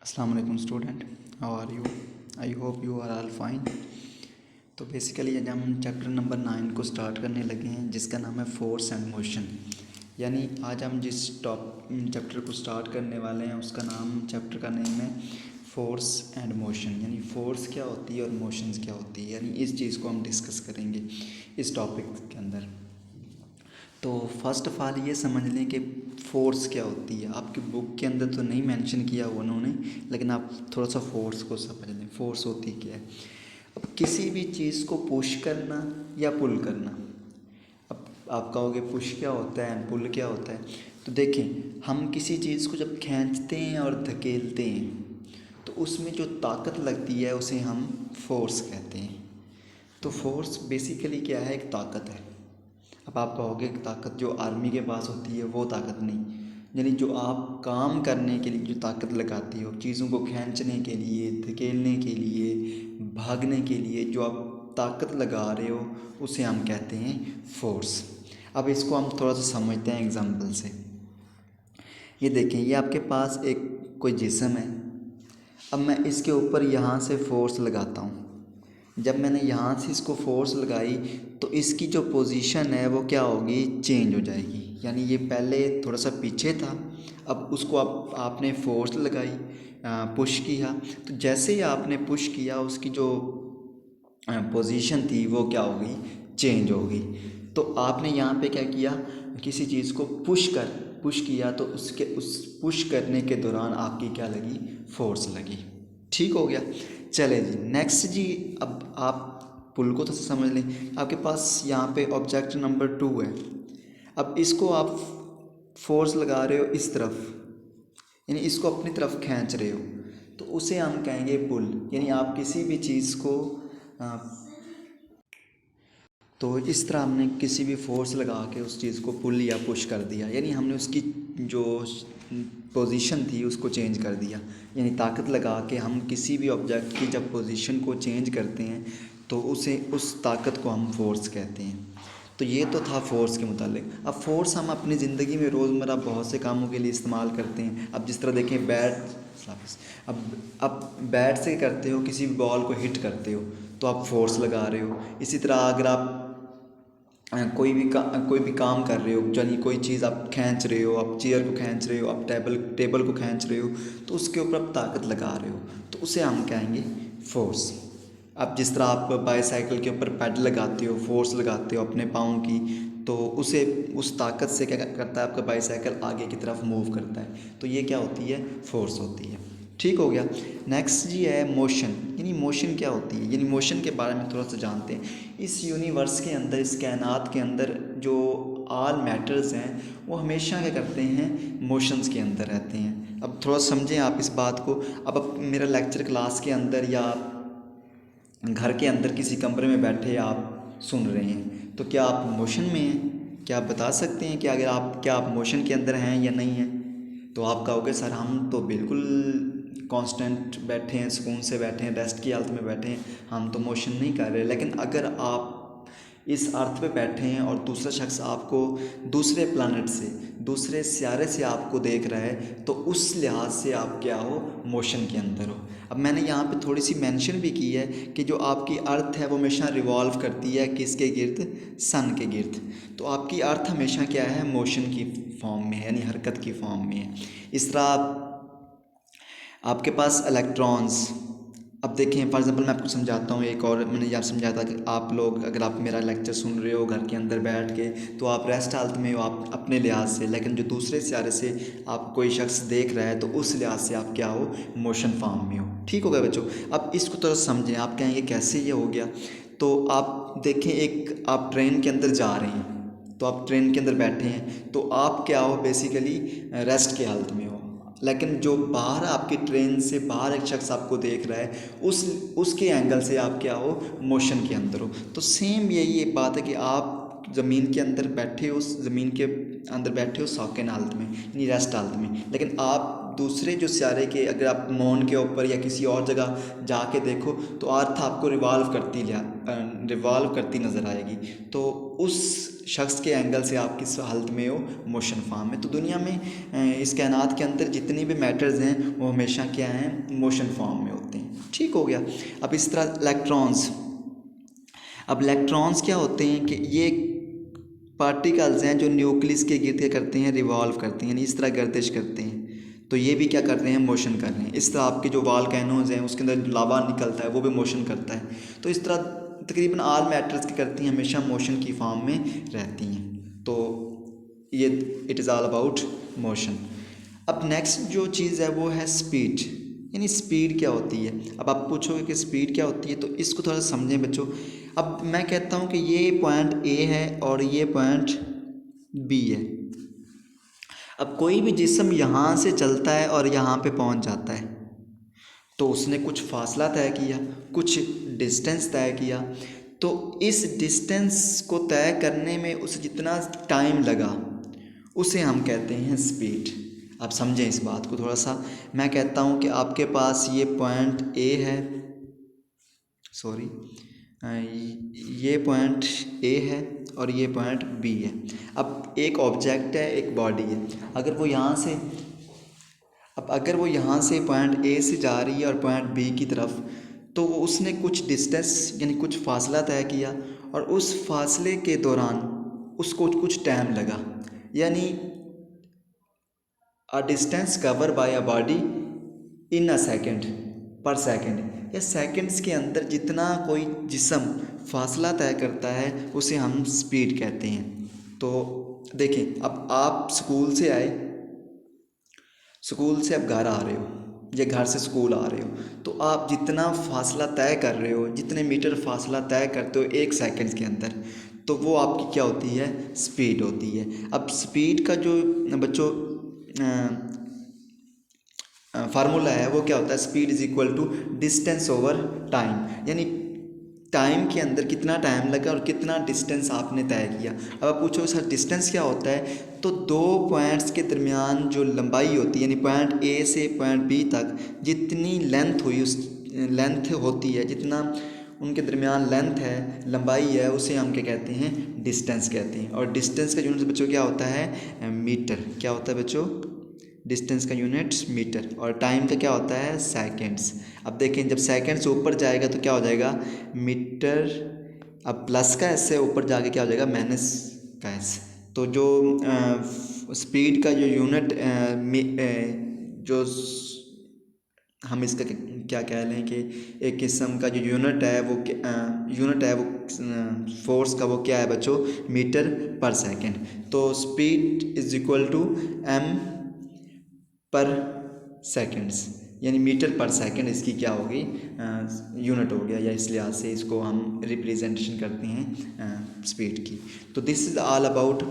अस्सलाम वालेकुम student, how are you? I hope you are all fine. तो basically आज हम चैप्टर नंबर 9 को स्टार्ट करने लगे हैं, जिसका नाम है फोर्स एंड मोशन। यानी आज हम जिस चैप्टर को स्टार्ट करने वाले हैं उसका नाम, चैप्टर का नेम है फोर्स एंड मोशन। यानी फोर्स क्या होती है और मोशंस क्या होती है, यानी इस चीज़ को हम डिस्कस करेंगे इस टॉपिक के अंदर। तो फर्स्ट ऑफ ऑल ये समझ लें कि फ़ोर्स क्या होती है। आपकी बुक के अंदर तो नहीं मेंशन किया हुआ उन्होंने, लेकिन आप थोड़ा सा फोर्स को समझ लें। फोर्स होती क्या है? अब किसी भी चीज़ को पुश करना या पुल करना। अब आप कहोगे पुश क्या होता है, पुल क्या होता है? तो देखें, हम किसी चीज़ को जब खींचते हैं और धकेलते हैं तो उसमें जो ताकत लगती है उसे हम फोर्स कहते हैं। तो फोर्स बेसिकली क्या है? एक ताकत है। अब आप कहोगे ताकत जो आर्मी के पास होती है वो ताकत नहीं, यानी जो आप काम करने के लिए जो ताकत लगाती हो, चीज़ों को खींचने के लिए, धकेलने के लिए, भागने के लिए जो आप ताकत लगा रहे हो उसे हम कहते हैं फोर्स। अब इसको हम थोड़ा सा समझते हैं एग्जांपल से। ये देखें, ये आपके पास एक कोई जिस्म है। अब मैं इसके ऊपर यहाँ से फोर्स लगाता हूँ। जब मैंने यहाँ से इसको फोर्स लगाई तो इसकी जो पोजीशन है वो क्या होगी? चेंज हो जाएगी। यानी ये पहले थोड़ा सा पीछे था, अब उसको आपने फोर्स लगाई, पुश किया, तो जैसे ही आपने पुश किया उसकी जो पोजीशन थी वो क्या हो गई? चेंज हो गई। तो आपने यहाँ पे क्या किया? किसी चीज़ को पुश किया तो उसके उस पुश करने के दौरान आपकी क्या लगी? फोर्स लगी। ठीक हो गया। चले जी नेक्स्ट जी। अब आप पुल को तो समझ लें। आपके पास यहाँ पे ऑब्जेक्ट नंबर 2 है। अब इसको आप फोर्स लगा रहे हो इस तरफ, यानी इसको अपनी तरफ खींच रहे हो, तो उसे हम कहेंगे पुल। यानी आप किसी भी चीज़ को आ, तो इस तरह हमने किसी भी फोर्स लगा के उस चीज़ को पुल या पुश कर दिया, यानी हमने उसकी जो पोजीशन थी उसको चेंज कर दिया। यानी ताकत लगा के हम किसी भी ऑब्जेक्ट की जब पोजीशन को चेंज करते हैं तो उसे, उस ताकत को हम फोर्स कहते हैं। तो ये तो था फोर्स के मुतालिक। अब फोर्स हम अपनी ज़िंदगी में रोज़मर्रा बहुत से कामों के लिए इस्तेमाल करते हैं। अब जिस तरह देखें बैट, अब बैट से करते हो, किसी भी बॉल को हिट करते हो तो आप फोर्स लगा रहे हो। इसी तरह अगर आप कोई भी काम कर रहे हो, यानी कोई चीज़ आप खींच रहे हो, आप चेयर को खींच रहे हो, आप टेबल को खींच रहे हो, तो उसके ऊपर आप ताकत लगा रहे हो, तो उसे हम कहेंगे फोर्स। अब जिस तरह आप बाईसाइकिल के ऊपर पैडल लगाते हो, फोर्स लगाते हो अपने पाँव की, तो उसे, उस ताकत से क्या करता है? आपका बाईसाइकिल आगे की तरफ मूव करता है, तो ये क्या होती है? फोर्स होती है। ठीक हो गया। नेक्स्ट जी है मोशन। यानी मोशन क्या होती है? यानी मोशन के बारे में थोड़ा सा जानते हैं। इस यूनिवर्स के अंदर, इस कायनात के अंदर जो ऑल मैटर्स हैं वो हमेशा क्या करते हैं? मोशंस के अंदर रहते हैं। अब थोड़ा समझें आप इस बात को। अब मेरा लेक्चर क्लास के अंदर या घर के अंदर किसी कमरे में बैठे आप सुन रहे हैं, तो क्या आप मोशन में हैं? क्या आप बता सकते हैं कि अगर आप, क्या आप मोशन के अंदर हैं या नहीं हैं? तो आप कहोगे सर हम तो बिल्कुल कांस्टेंट बैठे हैं, सुकून से बैठे हैं, रेस्ट की हालत में बैठे हैं, हम तो मोशन नहीं कर रहे। लेकिन अगर आप इस अर्थ पे बैठे हैं और दूसरा शख्स आपको दूसरे प्लानट से, दूसरे सियारे से आपको देख रहा है, तो उस लिहाज से आप क्या हो? मोशन के अंदर हो। अब मैंने यहाँ पे थोड़ी सी मेंशन भी की है कि जो आपकी अर्थ है वो हमेशा रिवॉल्व करती है किसके गिर्द? सन के गिर्द। तो आपकी अर्थ हमेशा क्या है? मोशन की फॉर्म में है, यानी हरकत की फॉर्म में है। इस तरह आपके पास इलेक्ट्रॉन्स, अब देखें फॉर एग्जांपल मैं आपको समझाता हूँ एक और। मैंने यहाँ समझाया था कि आप लोग, अगर आप मेरा लेक्चर सुन रहे हो घर के अंदर बैठ के, तो आप रेस्ट हालत में हो आप अपने लिहाज से, लेकिन जो दूसरे सियारे से आप कोई शख्स देख रहा है तो उस लिहाज से आप क्या हो? मोशन फॉर्म में हो। ठीक हो गया बच्चों? अब इसको थोड़ा समझें। आप कहेंगे कैसे ये हो गया? तो आप देखें, एक आप ट्रेन के अंदर जा रहे हैं, तो आप ट्रेन के अंदर बैठे हैं, तो आप क्या हो? बेसिकली रेस्ट की हालत में हो, लेकिन जो बाहर आपकी ट्रेन से बाहर एक शख्स आपको देख रहा है, उसके एंगल से आप क्या हो? मोशन के अंदर हो। तो सेम यही एक बात है कि आप ज़मीन के अंदर बैठे हो, ज़मीन के अंदर बैठे हो सॉकिन हालत में, यानी रेस्ट हालत में, लेकिन आप आप दूसरे जो सितारे के, अगर आप मून के ऊपर या किसी और जगह जाके देखो तो अर्थ आपको रिवॉल्व करती नज़र आएगी। तो उस शख्स के एंगल से आप किस हालत में हो, मोशन फॉर्म में। तो दुनिया में इस कायनात के अंदर जितने भी मैटर्स हैं वो हमेशा क्या हैं, मोशन फॉर्म में होते हैं। ठीक हो गया। अब इस तरह इलेक्ट्रॉन्स, अब इलेक्ट्रॉन्स क्या होते हैं कि ये पार्टिकल्स हैं जो न्यूक्लियस के गिर्द करते हैं, रिवॉल्व करते हैं, यानी इस तरह गर्दिश करते हैं। तो ये भी क्या कर रहे हैं, मोशन कर रहे हैं। इस तरह आपके जो वॉल्केनोज हैं उसके अंदर लावा निकलता है, वो भी मोशन करता है। तो इस तरह तकरीबन ऑल मैटर्स की करती हैं, हमेशा मोशन की फॉर्म में रहती हैं। तो ये it is all about motion. अब नेक्स्ट जो चीज़ है वो है स्पीड, यानी स्पीड क्या होती है। अब आप पूछोगे कि स्पीड क्या होती है, तो इसको थोड़ा समझें बच्चों। अब मैं कहता हूँ कि ये पॉइंट ए है और ये पॉइंट बी है। अब कोई भी जिस्म यहाँ से चलता है और यहाँ पे पहुँच जाता है, तो उसने कुछ फासला तय किया, कुछ डिस्टेंस तय किया। तो इस डिस्टेंस को तय करने में उसे जितना टाइम लगा उसे हम कहते हैं स्पीड। आप समझें इस बात को थोड़ा सा। मैं कहता हूँ कि आपके पास ये पॉइंट ए है, सॉरी ये पॉइंट ए है और ये पॉइंट बी है। अब एक ऑब्जेक्ट है, एक बॉडी है। अगर वो यहाँ से पॉइंट ए से जा रही है और पॉइंट बी की तरफ, तो वो उसने कुछ डिस्टेंस यानी कुछ फासला तय किया और उस फासले के दौरान उसको कुछ टाइम लगा। यानी a distance cover by a body in a second, पर सेकेंड, या सेकेंड्स के अंदर जितना कोई जिस्म फासला तय करता है उसे हम स्पीड कहते हैं। तो देखें, अब आप स्कूल से आए, स्कूल से अब घर आ रहे हो या घर से स्कूल आ रहे हो, तो आप जितना फासला तय कर रहे हो, जितने मीटर फासला तय करते हो एक सेकंड के अंदर, तो वो आपकी क्या होती है, स्पीड होती है। अब स्पीड का जो बच्चों फार्मूला है वो क्या होता है, speed is equal to distance over time, यानी टाइम के अंदर कितना टाइम लगा और कितना डिस्टेंस आपने तय किया। अब आप पूछो सर डिस्टेंस क्या होता है, तो दो पॉइंट्स के दरमियान जो लंबाई होती है, यानी पॉइंट ए से पॉइंट बी तक जितनी लेंथ हुई, उस लेंथ होती है, जितना उनके दरमियान लेंथ है, लंबाई है, उसे हम क्या कहते हैं, डिस्टेंस कहते हैं। और डिस्टेंस का यूनिट बच्चों क्या होता है, मीटर। क्या होता है बच्चों, डिस्टेंस का यूनिट मीटर। और टाइम का क्या होता है, सेकेंड्स। अब देखें जब सेकेंड्स ऊपर जाएगा तो क्या हो जाएगा, मीटर। अब प्लस का एस से ऊपर जाके क्या हो जाएगा, माइनस का एस। तो जो स्पीड का जो यूनिट जो हम इसका क्या कह लें कि एक किस्म का जो यूनिट है वो फोर्स का, वो क्या है बच्चों, मीटर पर सेकेंड। तो speed is equal to M पर सेकेंड्स, यानी मीटर पर सेकेंड इसकी क्या होगी, यूनिट हो गया, या इस लिहाज से इसको हम रिप्रेजेंटेशन करते हैं स्पीड की। तो दिस इज़ ऑल अबाउट